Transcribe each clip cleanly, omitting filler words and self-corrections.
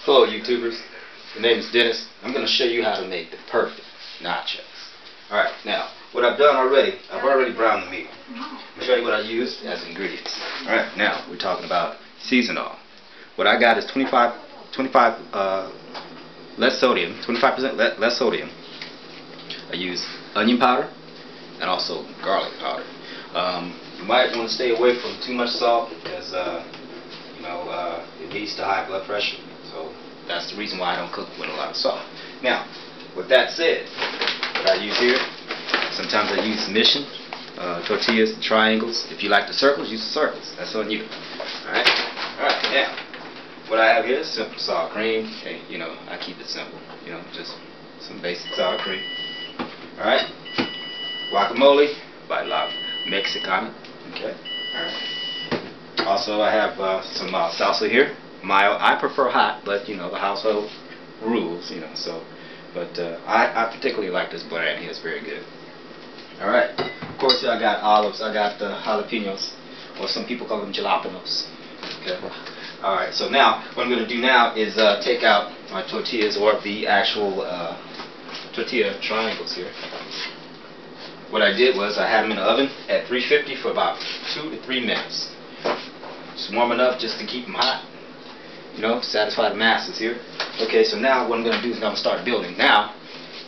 Hello YouTubers, the name is Dennis. I'm going to show you how to make the perfect nachos. Alright, now what I've done already, I've already browned the meat. I'll show you what I used as ingredients. Alright, now we're talking about seasonal. What I got is 25 less sodium, 25% less sodium. I use onion powder and also garlic powder. You might want to stay away from too much salt because it leads to high blood pressure. So that's the reason why I don't cook with a lot of salt. Now, with that said, what I use here, sometimes I use mission tortillas, triangles. If you like the circles, use the circles. That's on you. Alright? Alright, now, what I have here is simple sour cream. Okay, I keep it simple. Just some basic sour cream. Alright? Guacamole by La Mexicana. Okay? Alright. Also, I have some salsa here. Mild. I prefer hot, but the household rules. I particularly like this brand here. It's very good. All right. Of course, I got olives. I got jalapenos, or some people call them jalapenos. Okay. All right. So now, what I'm going to do now is take out my tortillas, or the actual tortilla triangles here. What I did was I had them in the oven at 350 for about 2 to 3 minutes. It's warm enough just to keep them hot. Satisfy the masses here. Okay, so now what I'm going to do is I'm going to start building. Now,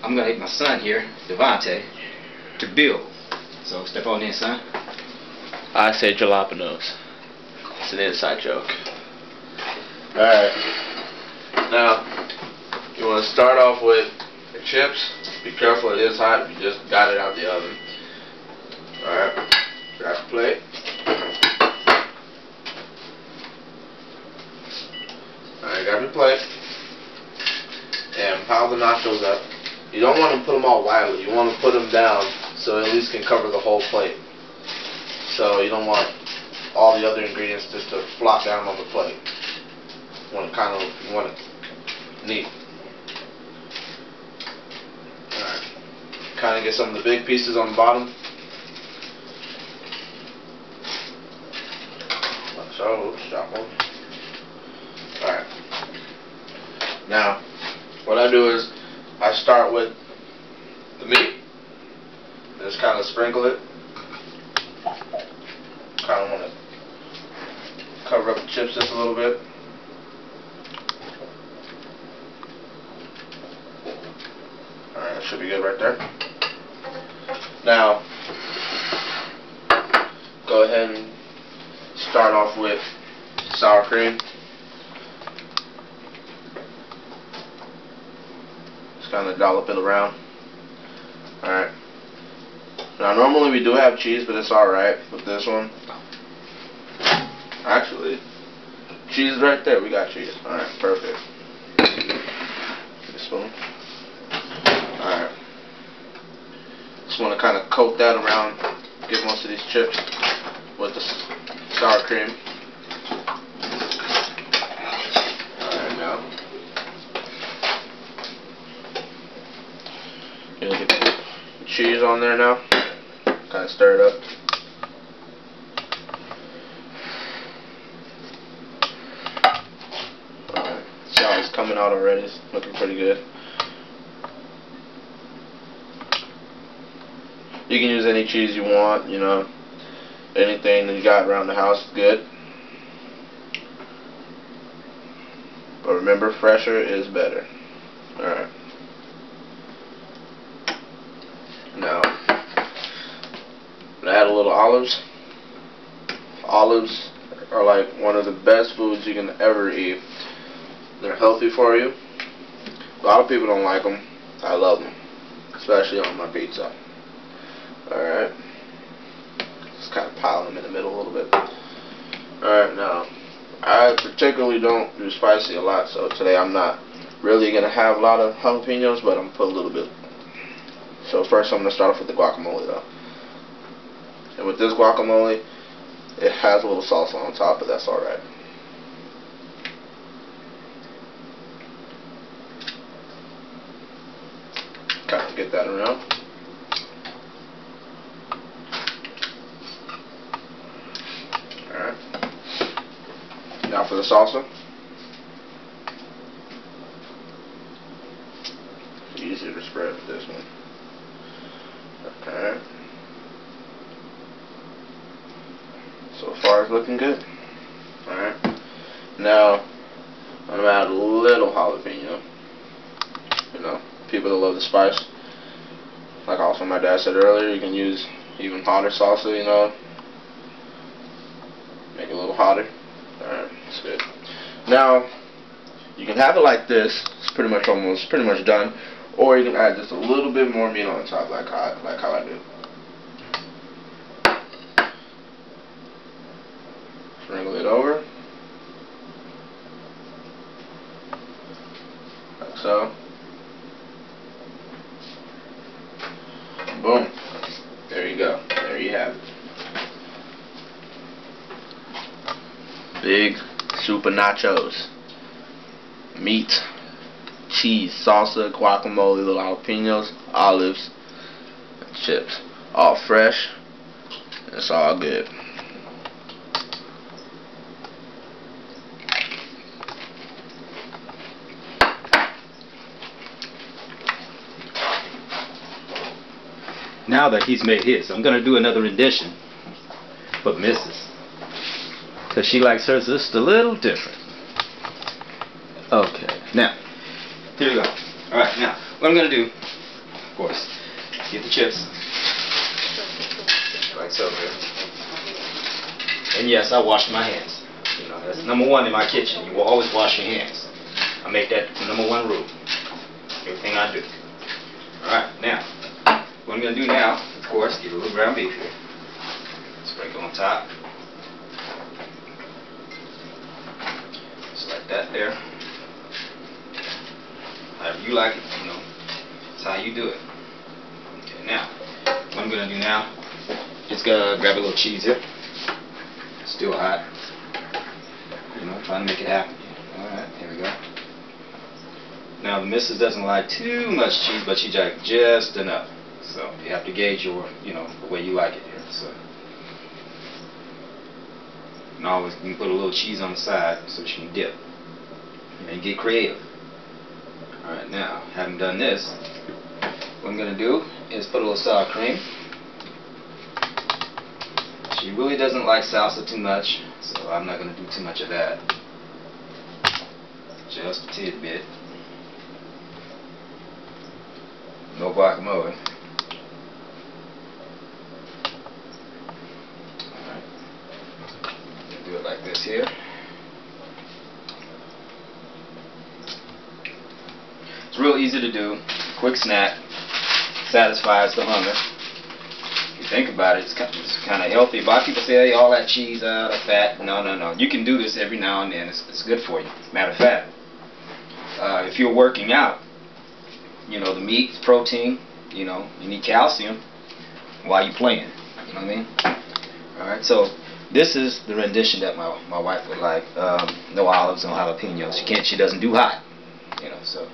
I'm going to get my son here, Devonte, to build. So step on in, son. I say jalapenos. It's an inside joke. Alright. Now, you want to start off with the chips. Be careful, it is hot. You just got it out the oven. Alright. Grab a plate. Alright, grab your plate and pile the nachos up. You don't want to put them all widely. You want to put them down so it at least can cover the whole plate. So you don't want all the other ingredients just to flop down on the plate. You want it neat. Alright. Kind of get some of the big pieces on the bottom. Like so. Chop one. Alright. Now, what I do is I start with the meat. Just kind of sprinkle it. Kind of want to cover up the chips just a little bit. Alright, that should be good right there. Now, go ahead and start off with sour cream. Kind of dollop it around. Alright. Now normally we do have cheese, but it's alright with this one. Actually, cheese is right there. We got cheese. Alright, perfect. Get a spoon. Alright. Just want to kind of coat that around, get most of these chips with the sour cream. Alright, now. Get the cheese on there now. Kind of stir it up. Alright, see how it's coming out already. It's looking pretty good. You can use any cheese you want, anything that you got around the house is good. But remember, fresher is better. Alright. Now, I'm going to add a little olives. Olives are like one of the best foods you can ever eat. They're healthy for you. A lot of people don't like them. I love them, especially on my pizza. Alright. Just kind of pile them in the middle a little bit. Alright, now, I particularly don't do spicy a lot, so today I'm not really going to have a lot of jalapenos, but I'm going to put a little bit. So first I'm going to start off with the guacamole though. And with this guacamole, it has a little salsa on top, but that's alright. Kind of get that around. Alright. Now for the salsa. easier to spread with this one. Okay. So far it's looking good. Alright. Now I'm gonna add a little jalapeno. You know, people that love the spice. Like also my dad said earlier, you can use even hotter salsa, you know. Make it a little hotter. Alright, that's good. Now you can have it like this. It's pretty much done. Or you can add just a little bit more meat on the top, like how I do. Sprinkle it over. Like so. Boom. There you go. There you have it. Big super nachos. Meat, cheese, salsa, guacamole, little jalapenos, olives, and chips. All fresh. It's all good. Now that he's made his, I'm going to do another rendition for Mrs. Because she likes hers just a little different. Okay, now, here we go. Alright, now, what I'm going to do, of course, get the chips. Like so here. And yes, I wash my hands. You know, that's number one in my kitchen. You will always wash your hands. I make that the number one rule. Everything I do. Alright, now, what I'm going to do now, of course, get a little ground beef here. Sprinkle on top. Just like that there. However you like it, you know, that's how you do it. Okay, now, what I'm going to do now, just grab a little cheese here. It's still hot. You know, trying to make it happen. Alright, here we go. Now, the missus doesn't like too much cheese, but she likes just enough. So you have to gauge your, you know, the way you like it here. So, and always you can put a little cheese on the side so she can dip. And get creative. All right, now having done this, what I'm gonna do is put a little sour cream. She really doesn't like salsa too much, so I'm not gonna do too much of that. Just a tidbit. No guacamole. Do it like this here. It's real easy to do. Quick snack. Satisfies the hunger. If you think about it, it's kind of healthy. A lot of people say, hey, all that cheese out of fat. No, no, no. You can do this every now and then. It's good for you. Matter of fact, if you're working out, you know, the meat, protein, you know, you need calcium while you're playing. You know what I mean? Alright, so this is the rendition that my wife would like. No olives, no jalapenos. She doesn't do hot. You know, so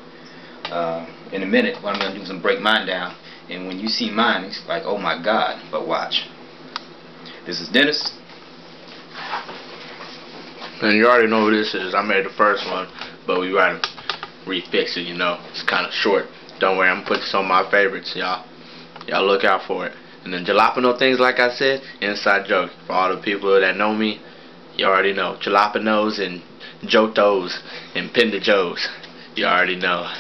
in a minute what I'm gonna do is I'm break mine down, and when you see mine it's like, oh my god, but watch. This is Dennis. And you already know who this is. I made the first one, but we gotta refix it, you know. It's kinda short. Don't worry, I'm gonna put this on my favorites, y'all. Y'all look out for it. And then jalapeno things, like I said, inside joke. For all the people that know me, you already know. Jalapenos and Jotos and Pendejos. You already know.